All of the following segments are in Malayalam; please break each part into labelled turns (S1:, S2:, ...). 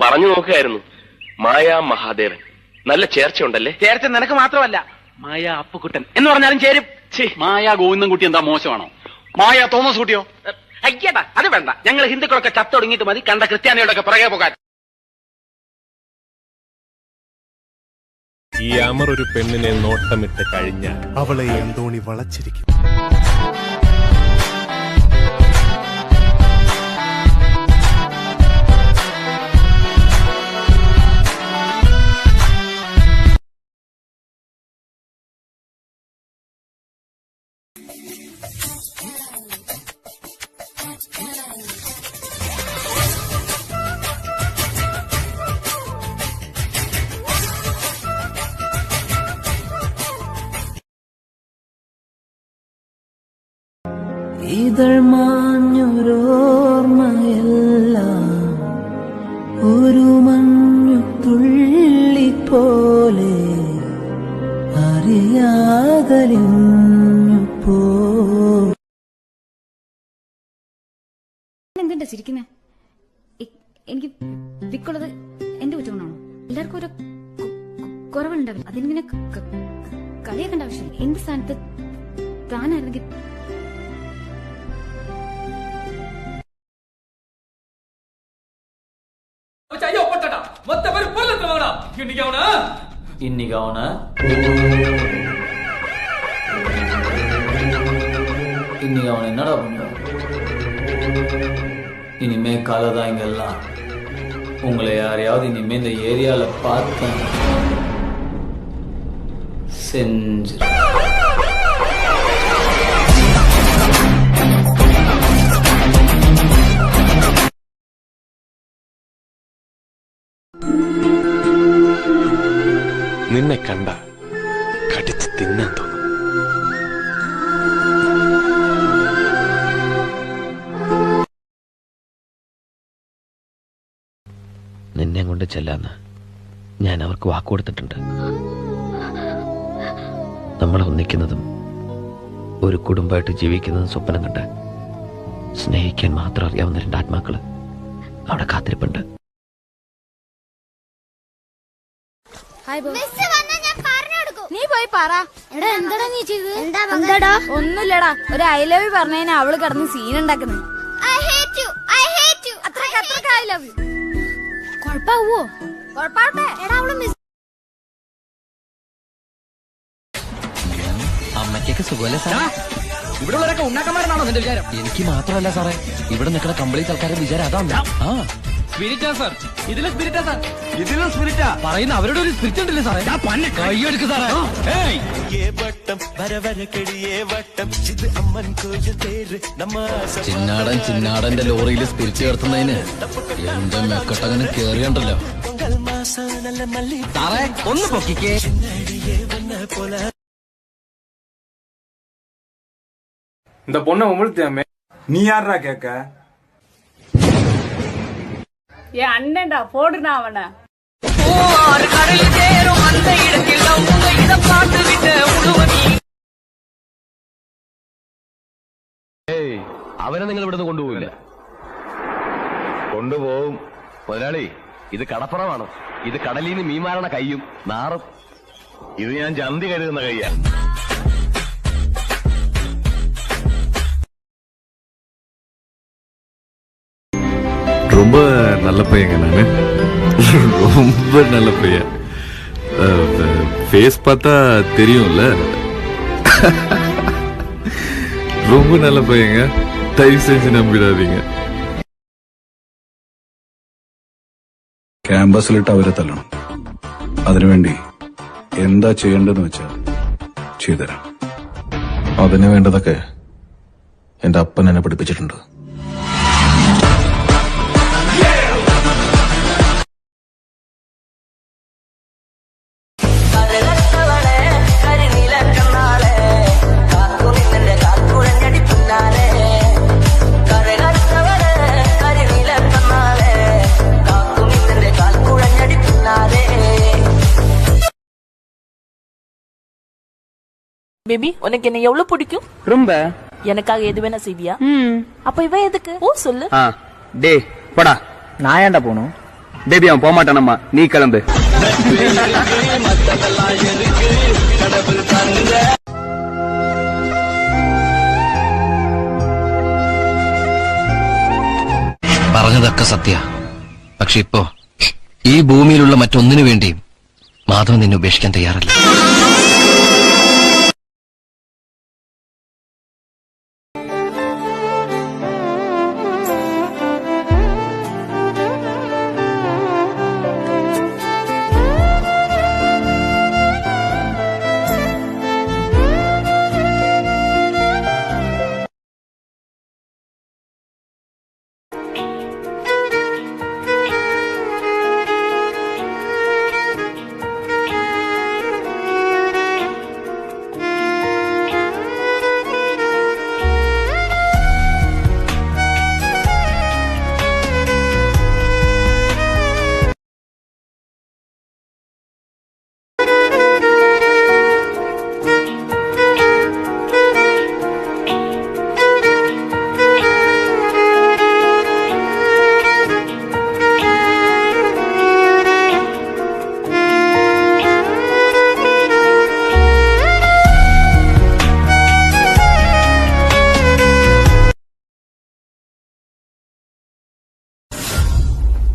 S1: പറഞ്ഞു നോക്കുകയായിരുന്നു. മായാ മഹാദേവൻ, നല്ല ചേർച്ചയുണ്ടല്ലേ?
S2: ചേർച്ച നിനക്ക് മാത്രമല്ല, മായ അപ്പുക്കുട്ടൻ എന്ന് പറഞ്ഞാലും ചേരും.
S3: മായ ഗോവിന്ദൻകുട്ടി എന്താ മോശമാണോ? മായ തോമസ് കുട്ടിയോ?
S2: അയ്യടാ, അത് വേണ്ട. ഞങ്ങൾ ഹിന്ദുക്കളൊക്കെ ചത്തൊടുങ്ങിയിട്ട് മതി കണ്ട ക്രിസ്ത്യാനികളൊക്കെ പുറകെ പോകാൻ.
S4: ഈ അമർ ഒരു പെണ്ണിനെ നോട്ടമിട്ട് കഴിഞ്ഞാൽ
S5: അവളെ എന്തോണി വളച്ചിരിക്കും.
S6: ഇതൾ മാഞ്ഞൊരോർമ്മയെല്ലാം ഒരു മഞ്ഞുതുള്ളി പോലെ അറിയാതലിഞ്ഞു പോ.
S7: എന്തിന്റെ ചിരിക്കുന്നേ? എനിക്ക് വിക്കുള്ളത് എന്റെ കുറ്റമാണോ? എല്ലാവർക്കും ഓരോ കുറവുണ്ടാവില്ല. അതിനിങ്ങനെ കളിയാക്കേണ്ട ആവശ്യമില്ല. എന്റെ സ്ഥാനത്ത് താനായിരുന്നെങ്കിൽ
S8: இன்னைக்கு அவன என்னடா பண்ண? இனிமே கலைதான் இங்கெல்லாம். உங்களை யாரையாவது இனிமே இந்த ஏரியால பார்த்தேன் செஞ்சு
S4: നിന്നെ കണ്ട കടിച്ച് തിന്നാൻ തോന്നും.
S9: നിന്നെ കൊണ്ട് ചെല്ലാന്ന് ഞാൻ അവർക്ക് വാക്കുകൊടുത്തിട്ടുണ്ട്. നമ്മൾ ഒന്നിക്കുന്നതും ഒരു കുടുംബമായിട്ട് ജീവിക്കുന്നതും സ്വപ്നം കണ്ട് സ്നേഹിക്കാൻ മാത്രം അറിയാവുന്ന രണ്ട് ആത്മാക്കള് അവിടെ കാത്തിരിപ്പുണ്ട്.
S7: നീ പോയി പറ. എന്താടാ നീ ചെയ്തത്? ഒന്നുമില്ലടാ, ഒരു ഐ ലവ് യു പറഞ്ഞതിന് അവള് കിടന്ന് സീൻ ഉണ്ടാക്കുന്നത്. കൊഴപ്പാവോ? കൊഴപ്പാവട്ടെ. എടാ അവള്
S9: അമ്മയ്ക്കൊക്കെ സുഖമല്ലേ സാറേ?
S2: ഇവിടെ ഉള്ളവരൊക്കെ ഉണ്ണാക്കന്മാരെന്നാണോ നിന്റെ വിചാരം?
S9: എനിക്ക് മാത്രമല്ല സാറേ, ഇവിടെ നിൽക്കുന്ന കംപ്ലീറ്റ് ആൾക്കാരുടെ വിചാരം അതാണ്. ആ
S2: സ്പിരിറ്റാ സാർ, ഇതിലും സ്പിരിറ്റാ സാർ, ഇതിലും സ്പിരിറ്റാ
S9: പറയുന്ന അവരുടെ ഒരു സ്പിരിറ്റ് ഉണ്ടല്ലേ സാറേ? കൈയെടുക്ക് സാറേ. ചിന്നാടന്റെ ലോറിയിൽ സ്പിരിറ്റ് ചേർത്തുന്നതിന് എന്റെ മെക്കട്ടങ്ങനെ കേറിയണ്ടല്ലോ സാറേ. ഒന്ന് പൊക്കിക്കേ.
S10: இந்த பொண்ணை உமிழ்த்தியாமே, நீ யாரா கேட்க?
S11: என் அண்ணன்டா, போடுனா அவன.
S1: അവനെ നിങ്ങൾ ഇവിടുന്ന് കൊണ്ടുപോകില്ല. കൊണ്ടുപോകും മുതലാളി. ഇത് കടപ്പുറമാണ്. ഇത് കടലിൽ നിന്ന് മീൻ മാറണ കയ്യും നാറും. ഇത് ഞാൻ ചന്തി കരുതുന്ന കയ്യാ.
S12: ரொம்ப நல்ல பையங்க நானு. ரொம்ப நல்ல பையன். ஃபேஸ் பார்த்தா தெரியும்ல. ரொம்ப நல்ல பையங்க. தயவு செஞ்சு நம்பிடாதீங்க.
S13: ക്യാമ്പസിലിട്ട് അവരെ തല്ലണം. അതിനുവേണ്ടി എന്താ ചെയ്യേണ്ടതെന്ന് വെച്ചാൽ ചെയ്തുതരാം. അതിന് വേണ്ടതൊക്കെ എന്റെ അപ്പൻ എന്നെ പഠിപ്പിച്ചിട്ടുണ്ട്.
S11: பேபி, உனக்கு என்ன எவ்வளவு பிடிக்கும்?
S2: ரொம்ப.
S11: எனக்காக எது வேணா செய்வியா? அப்ப இவ எதுக்கு? ஓ சொல்லு.
S2: டே போடா. நான் ஏன்டா போகணும்? பேபி அவன் போமாட்டானம்மா, நீ கிளம்பு.
S9: പറഞ്ഞതൊക്കെ സത്യ. പക്ഷെ ഇപ്പോ ഈ ഭൂമിയിലുള്ള മറ്റൊന്നിനു വേണ്ടിയും മാധവൻ നിന്നെ ഉപേക്ഷിക്കാൻ തയ്യാറല്ല.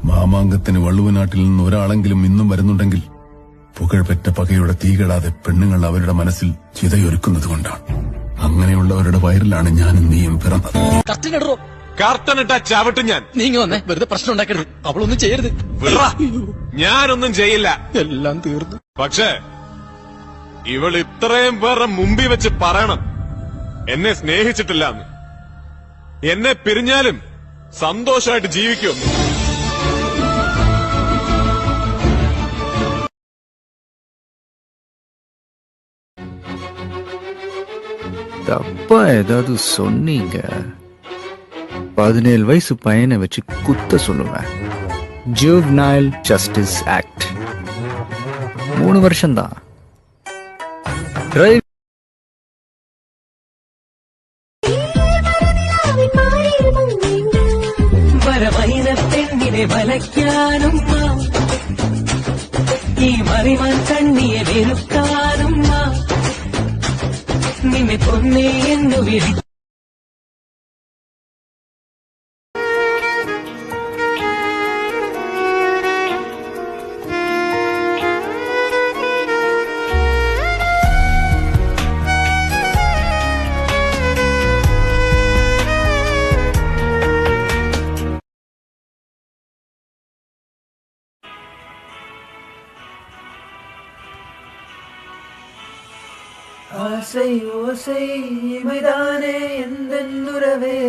S13: മാമാങ്കത്തിന് വള്ളുവനാട്ടിൽ നിന്ന് ഒരാളെങ്കിലും ഇന്നും വരുന്നുണ്ടെങ്കിൽ പുകഴ്പെറ്റ പകയുടെ തീകെടാതെ പെണ്ണുങ്ങൾ അവരുടെ മനസ്സിൽ ചിതയൊരുക്കുന്നത് കൊണ്ടാണ്. അങ്ങനെയുള്ളവരുടെ വയറിലാണ് ഞാനും നീയും പിറന്നത്.
S12: കർട്ടനിട്ട ചവിട്ട് ഞാൻ.
S9: നീങ്ങ വന്നേ, വെറുതെ പ്രശ്നം ഉണ്ടാക്കരുത്. അവളൊന്നും ചെയ്യരുത്.
S12: ഞാനൊന്നും ചെയ്യില്ല,
S5: എല്ലാം തീർന്നു.
S12: പക്ഷേ ഇവൾ ഇത്രയും പേരുടെ മുമ്പിൽ വെച്ച് പറയണം എന്നെ സ്നേഹിച്ചിട്ടില്ല എന്ന്. എന്നെ പിരിഞ്ഞാലും സന്തോഷമായിട്ട് ജീവിക്കും.
S14: தப்பா ஏதாவது சொன்னீங்க 17 வயசு பையனை வச்சு குத்த சொல்லுவேன். ஜூவ்னைல் ஜஸ்டிஸ் ஆக்ட் 3 வருஷம்தான்.
S6: പെണ്ണിനെ വലയ്ക്കാനും ഈ മറിമാൻ കണ്ണിയെ വെറുക്കാനും നിന്നെ പൊന്നേ എന്നു വിളി. ஆசை ஓசை இமைதானே எந்தென்னுறவே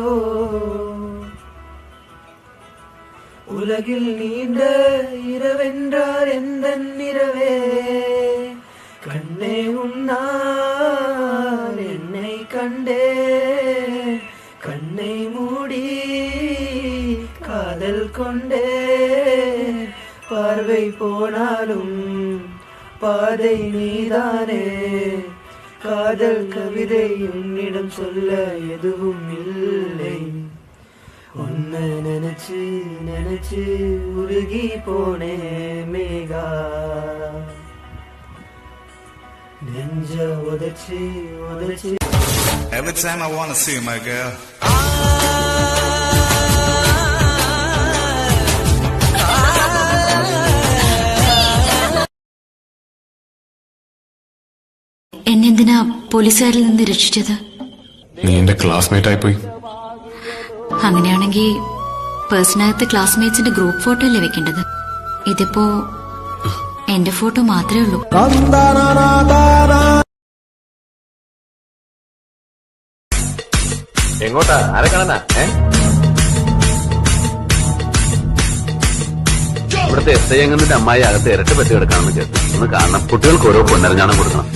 S6: ஓ உலகில் நீண்ட இரவென்றார் எந்தென்னிரவே கண்ணே உன்னால் என்னை கண்டே கண்ணை மூடி காதல் கொண்டே பார்வை போனாலும் பாதை நீதானே காதல் கவிதை உன்னிடம் சொல்ல எதுவும் இல்லை உன்னை நினைச்சு நினைச்சு உருகி போனே மேகா நெஞ்ச உதச்சு உதச்சு.
S15: Every time I wanna see my girl.
S16: എന്നെന്തിനാ പോലീസുകാരിൽ നിന്ന് രക്ഷിച്ചത്?
S4: നീ എന്റെ ക്ലാസ്മേറ്റ് ആയിപ്പോയി.
S16: അങ്ങനെയാണെങ്കിൽ പേഴ്സണകത്ത് ക്ലാസ്മേറ്റ്സിന്റെ ഗ്രൂപ്പ് ഫോട്ടോ അല്ലേ വെക്കേണ്ടത്? ഇതിപ്പോ എന്റെ ഫോട്ടോ മാത്രമേ ഉള്ളൂ.
S1: എങ്ങോട്ടാ? ആരെ കാണാനാ? ഇവിടുത്തെ എസ് ഐ അംഗത്തിന്റെ അമ്മായി അകത്ത് ഇരട്ട പെട്ടി കിടക്കാണെന്ന് കേട്ടു. ഒന്ന് കാണണം. കുട്ടികൾക്ക് ഓരോ പൊന്നരഞ്ഞാണം കൊടുക്കണം.